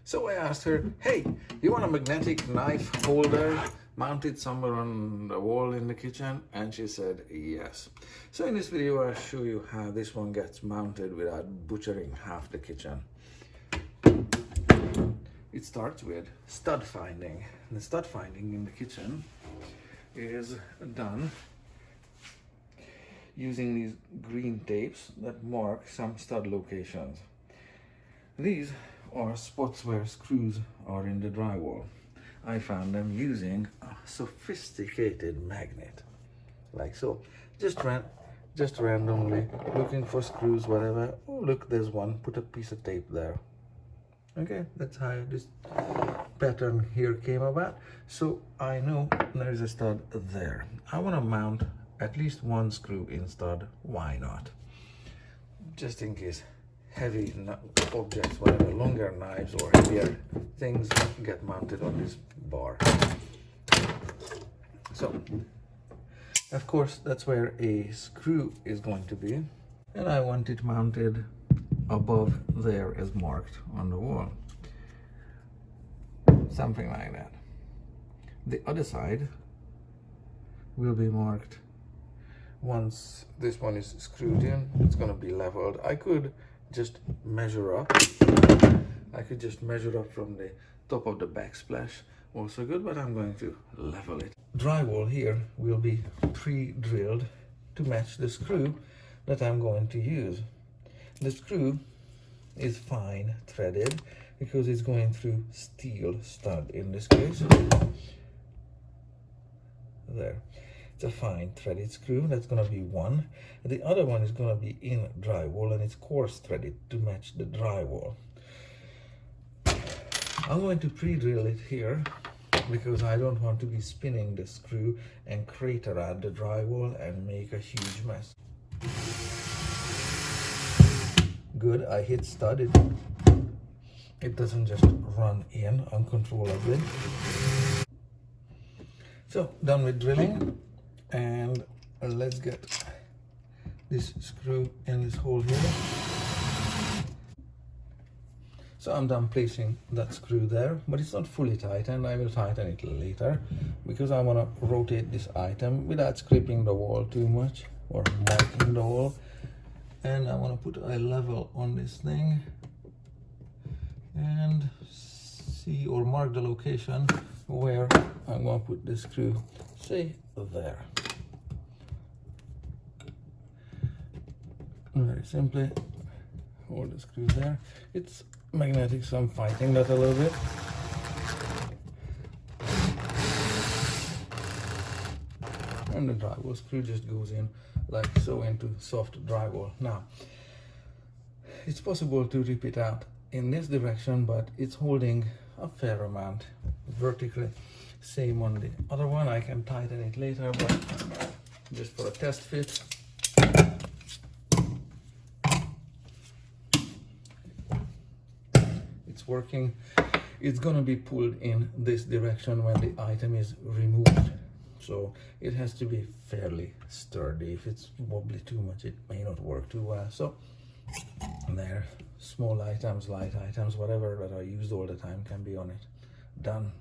So I asked her, hey, you want a magnetic knife holder mounted somewhere on the wall in the kitchen? And she said yes. So in this video I'll show you how this one gets mounted without butchering half the kitchen. It starts with stud finding. The stud finding in the kitchen is done using these green tapes that mark some stud locations. These are spots where screws are in the drywall. I found them using a sophisticated magnet, like so. Just randomly looking for screws, whatever. Oh, look, there's one. Put a piece of tape there. Okay, that's how this pattern here came about. So I know there's a stud there. I want to mount at least one screw in stud. Why not? Just in case heavy objects, whatever, longer knives or heavier things get mounted on this bar. So, of course, that's where a screw is going to be. And I want it mounted above there as marked on the wall. Something like that. The other side will be marked once this one is screwed in. It's going to be leveled. I could just measure up. I could just measure up from the top of the backsplash. Also good, but I'm going to level it. Drywall here will be pre-drilled to match the screw that I'm going to use. The screw is fine threaded because it's going through steel stud in this case. There. It's a fine threaded screw. That's going to be one. The other one is going to be in drywall and it's coarse threaded to match the drywall. I'm going to pre-drill it here because I don't want to be spinning the screw and crater out the drywall and make a huge mess. Good, I hit stud. It doesn't just run in uncontrollably. So, done with drilling, and let's get this screw in this hole here. So I'm done placing that screw there, but it's not fully tightened. I will tighten it later because I want to rotate this item without scraping the wall too much or marking the wall. And I want to put a level on this thing and see or mark the location where I'm going to put the screw, say there. Very simply hold the screw there. It's magnetic, so I'm fighting that a little bit. And the drywall screw just goes in like so into soft drywall. Now, it's possible to rip it out in this direction, but it's holding a fair amount vertically. Same on the other one. I can tighten it later, but just for a test fit. It's working. It's going to be pulled in this direction when the item is removed. So it has to be fairly sturdy. If it's wobbly too much, it may not work too well. So there, small items, light items, whatever that are used all the time can be on it. Done.